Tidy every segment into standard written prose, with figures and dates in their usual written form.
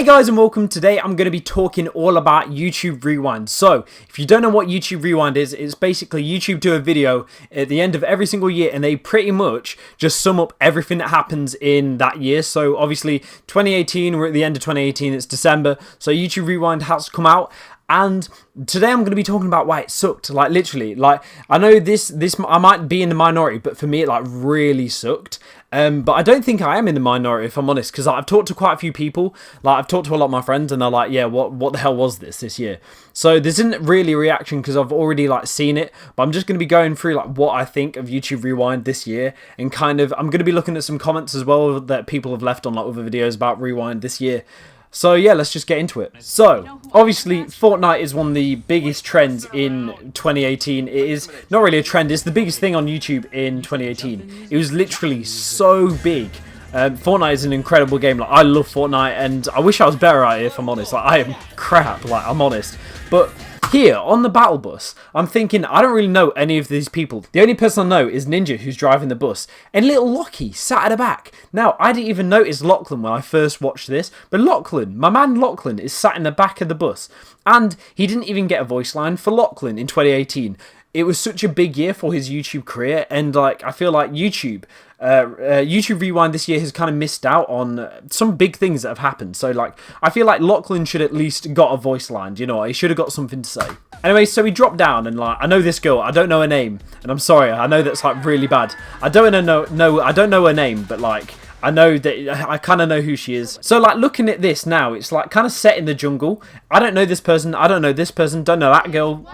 Hey guys and welcome. Today I'm going to be talking all about YouTube Rewind. So if you don't know what YouTube Rewind is, it's basically YouTube do a video at the end of every single year and they pretty much just sum up everything that happens in that year. So obviously 2018, we're at the end of 2018, it's December, so YouTube Rewind has come out. And today I'm going to be talking about why it sucked. Like literally, like I know this I might be in the minority, but for me it like really sucked. But I don't think I am in the minority if I'm honest, because I've talked to quite a few people. Like I've talked to a lot of my friends, and they're like, "Yeah, what the hell was this year?" So this isn't really a reaction because I've already like seen it. But I'm just going to be going through like what I think of YouTube Rewind this year, and kind of I'm going to be looking at some comments as well that people have left on like other videos about Rewind this year. So yeah, let's just get into it. So obviously Fortnite is one of the biggest trends in 2018. It is not really a trend, it's the biggest thing on YouTube in 2018. It was literally so big. Fortnite is an incredible game. Like I love Fortnite and I wish I was better at it if I'm honest. Like I am crap, like I'm honest. But here on the battle bus, I'm thinking I don't really know any of these people. The only person I know is Ninja, who's driving the bus, and little Lockie sat at the back. Now, I didn't even notice Lachlan when I first watched this, but Lachlan, my man Lachlan, is sat in the back of the bus, and he didn't even get a voice line for Lachlan in 2018. It was such a big year for his YouTube career, and like I feel like YouTube Rewind this year has kind of missed out on some big things that have happened. So like I feel like Lachlan should at least got a voice line, you know, he should have got something to say. Anyway, so he dropped down and like I know this girl, I don't know her name, and I'm sorry, I know that's like really bad. I don't know her name, but like I know that I kind of know who she is. So like looking at this now, it's like kind of set in the jungle. I don't know this person, I don't know this person, don't know that girl,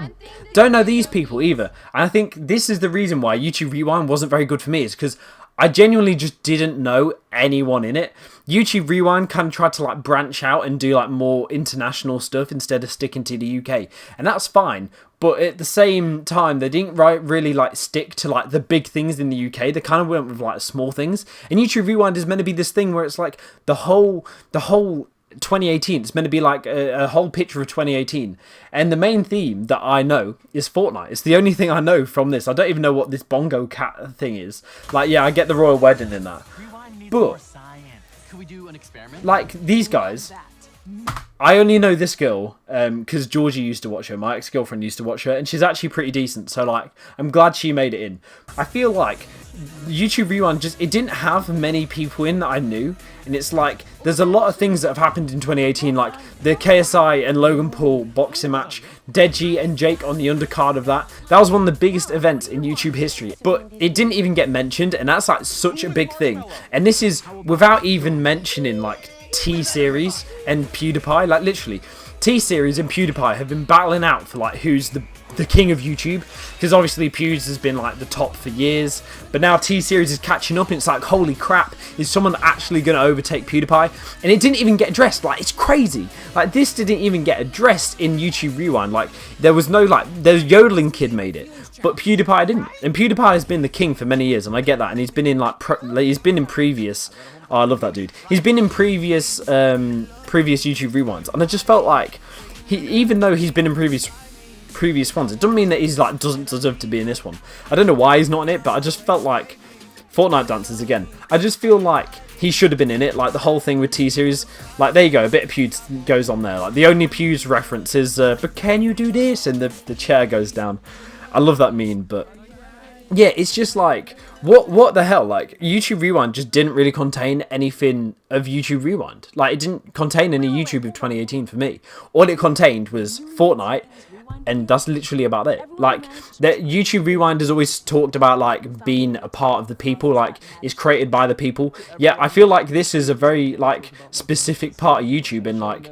don't know these people either. And I think this is the reason why YouTube Rewind wasn't very good for me, is because I genuinely just didn't know anyone in it. YouTube Rewind kind of tried to like branch out and do like more international stuff instead of sticking to the UK. And that's fine. But at the same time, they didn't really like stick to like the big things in the UK. They kind of went with like small things. And YouTube Rewind is meant to be this thing where it's like the whole 2018. It's meant to be like a whole picture of 2018. And the main theme that I know is Fortnite. It's the only thing I know from this. I don't even know what this bongo cat thing is. Like, yeah, I get the royal wedding in that. But like these guys, I only know this girl because Georgie used to watch her. My ex-girlfriend used to watch her, and she's actually pretty decent. So like, I'm glad she made it in. I feel like YouTube Rewind it didn't have many people in that I knew, and it's like there's a lot of things that have happened in 2018, like the KSI and Logan Paul boxing match, Deji and Jake on the undercard of that. That was one of the biggest events in YouTube history, but it didn't even get mentioned, and that's like such a big thing. And this is without even mentioning like T-Series and PewDiePie. Like literally T-Series and PewDiePie have been battling out for like who's the king of YouTube, because obviously Pews has been like the top for years, but now T-Series is catching up, and it's like, holy crap, is someone actually going to overtake PewDiePie? And it didn't even get addressed. Like, it's crazy. Like, this didn't even get addressed in YouTube Rewind. Like, there was no like, there's Yodeling Kid made it, but PewDiePie didn't. And PewDiePie has been the king for many years, and I get that, and he's been in like he's been in previous I love that dude. He's been in previous YouTube Rewinds, and I just felt like even though he's been in previous ones, it doesn't mean that he's like doesn't deserve to be in this one. I don't know why he's not in it, but I just felt like Fortnite Dancers again. I just feel like he should have been in it. Like the whole thing with T-Series, like there you go, a bit of Pews goes on there. Like the only Pews reference is, but can you do this? And the chair goes down. I love that meme, but yeah, it's just like, what the hell? Like, YouTube Rewind just didn't really contain anything of YouTube Rewind. Like, it didn't contain any YouTube of 2018 for me. All it contained was Fortnite, and that's literally about it. Like, that YouTube Rewind has always talked about, like, being a part of the people, like, it's created by the people. Yeah, I feel like this is a very, like, specific part of YouTube, and, like,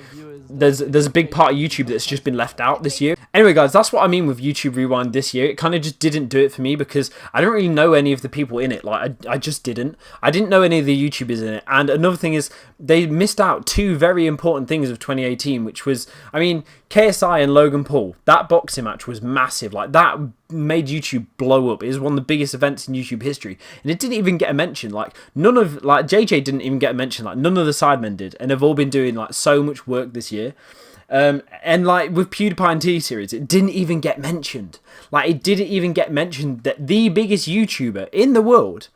there's a big part of YouTube that's just been left out this year. Anyway guys, that's what I mean with YouTube Rewind this year. It kind of just didn't do it for me because I don't really know any of the people in it. Like I just didn't. I didn't know any of the YouTubers in it. And another thing is they missed out two very important things of 2018, which was, I mean, KSI and Logan Paul. That boxing match was massive. Like that made YouTube blow up. It was one of the biggest events in YouTube history, and it didn't even get a mention. Like none of like JJ didn't even get a mention. Like none of the Sidemen did, and they've all been doing like so much work this year. And like with PewDiePie and T-Series, it didn't even get mentioned. Like it didn't even get mentioned that the biggest YouTuber in the world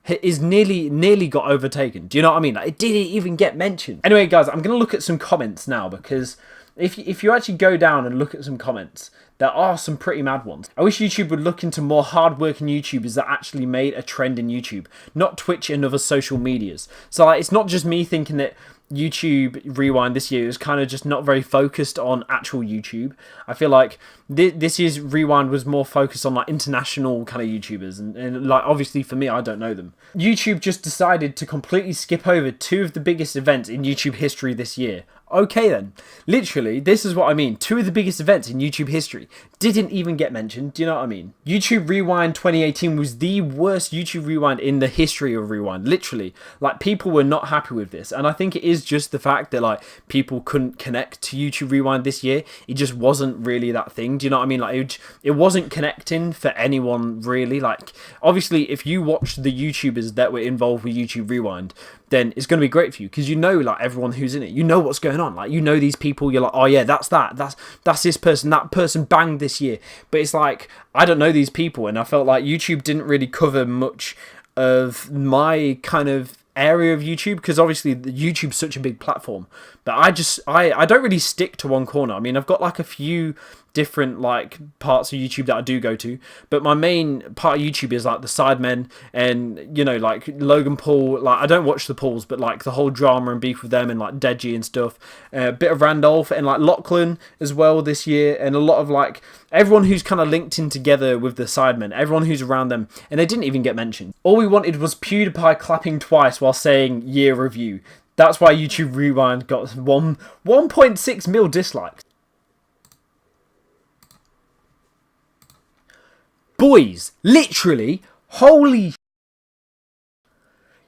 is nearly got overtaken. Do you know what I mean? Like, it didn't even get mentioned. Anyway, guys, I'm gonna look at some comments now, because if you actually go down and look at some comments, there are some pretty mad ones. I wish YouTube would look into more hard-working YouTubers that actually made a trend in YouTube, not Twitch and other social medias. So like, it's not just me thinking that YouTube Rewind this year is kind of just not very focused on actual YouTube. I feel like this year's Rewind was more focused on like international kind of YouTubers, and like obviously for me, I don't know them. YouTube just decided to completely skip over two of the biggest events in YouTube history this year. Okay then, literally, this is what I mean. Two of the biggest events in YouTube history didn't even get mentioned. Do you know what I mean? YouTube Rewind 2018 was the worst YouTube Rewind in the history of Rewind. Literally, like, people were not happy with this, and I think it is just the fact that like people couldn't connect to YouTube Rewind this year. It just wasn't really that thing. Do you know what I mean? Like, it wasn't connecting for anyone really. Like, obviously, if you watch the YouTubers that were involved with YouTube Rewind, then it's going to be great for you, because you know like everyone who's in it, you know what's going on, like you know these people, you're like, oh yeah, that's this person, that person banged this year. But it's like, I don't know these people, and I felt like YouTube didn't really cover much of my kind of area of YouTube, because obviously YouTube's such a big platform, but I don't really stick to one corner. I mean, I've got like a few different like parts of YouTube that I do go to, but my main part of YouTube is like the Sidemen, and you know, like Logan Paul. Like, I don't watch the Pauls, but like the whole drama and beef with them, and like Deji and stuff, a bit of Randolph and like Lachlan as well this year, and a lot of like everyone who's kind of linked in together with the Sidemen, everyone who's around them, and they didn't even get mentioned. All we wanted was PewDiePie clapping twice while saying year review. That's why YouTube Rewind got 1.6 mil dislikes. Boys, literally, holy...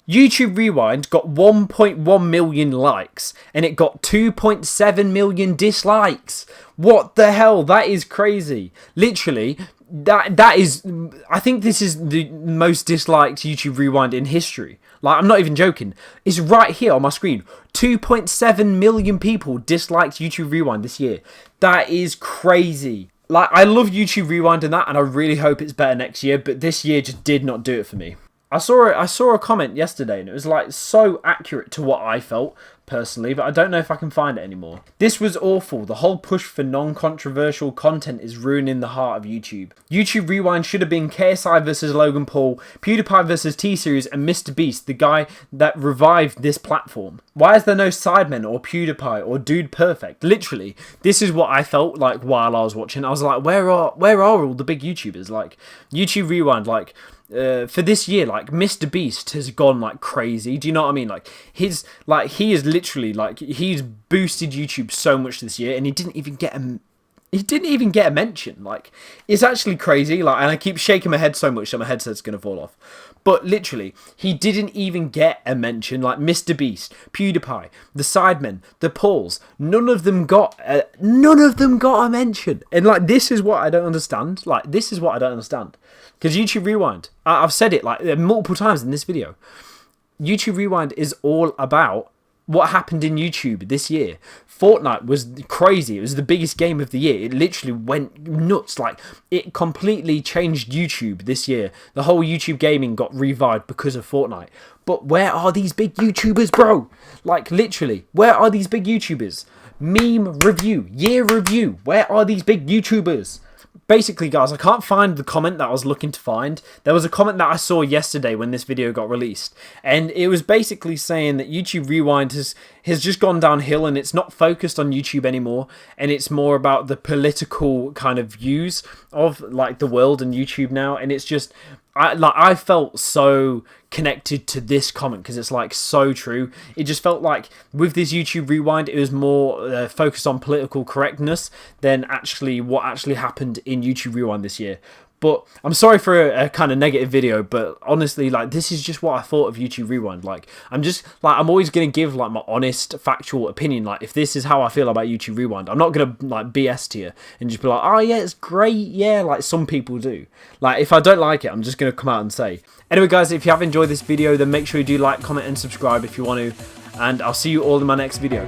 YouTube Rewind got 1.1 million likes, and it got 2.7 million dislikes. What the hell? That is crazy. Literally, that is... I think this is the most disliked YouTube Rewind in history. Like, I'm not even joking. It's right here on my screen. 2.7 million people disliked YouTube Rewind this year. That is crazy. Like, I love YouTube Rewind and that, and I really hope it's better next year, but this year just did not do it for me. I saw a comment yesterday, and it was like so accurate to what I felt personally, but I don't know if I can find it anymore. This was awful. The whole push for non-controversial content is ruining the heart of YouTube. YouTube Rewind should have been KSI versus Logan Paul, PewDiePie versus T-Series, and Mr. Beast, the guy that revived this platform. Why is there no Sidemen or PewDiePie or Dude Perfect? Literally, this is what I felt like while I was watching. I was like, where are all the big YouTubers? Like, YouTube Rewind, like... for this year, like Mr. Beast has gone like crazy. Do you know what I mean? Like he is literally like, he's boosted YouTube so much this year, and he didn't even get a mention. Like, it's actually crazy. Like, and I keep shaking my head so much that my headset's gonna fall off. But literally, he didn't even get a mention. Like Mr. Beast, PewDiePie, the Sidemen, the Pauls, none of them got a mention. And like, this is what I don't understand. Like, this is what I don't understand. Because YouTube Rewind, I've said it like multiple times in this video, YouTube Rewind is all about what happened in YouTube this year. Fortnite was crazy. It was the biggest game of the year. It literally went nuts. Like, it completely changed YouTube this year. The whole YouTube gaming got revived because of Fortnite. But where are these big YouTubers, bro? Like, literally, where are these big YouTubers? Meme review, year review. Where are these big YouTubers? Basically, guys, I can't find the comment that I was looking to find. There was a comment that I saw yesterday when this video got released, and it was basically saying that YouTube Rewind has just gone downhill, and it's not focused on YouTube anymore, and it's more about the political kind of views of like the world and YouTube now. And it's just, I felt so connected to this comment because it's like so true. It just felt like with this YouTube Rewind, it was more focused on political correctness than actually what actually happened in YouTube Rewind this year. But I'm sorry for a kind of negative video, but honestly, like, this is just what I thought of YouTube Rewind. Like, I'm always going to give like my honest, factual opinion. Like, if this is how I feel about YouTube Rewind, I'm not going to like BS to you and just be like, oh yeah, it's great, yeah, like some people do. Like, if I don't like it, I'm just going to come out and say. Anyway, guys, if you have enjoyed this video, then make sure you do like, comment, and subscribe if you want to. And I'll see you all in my next video.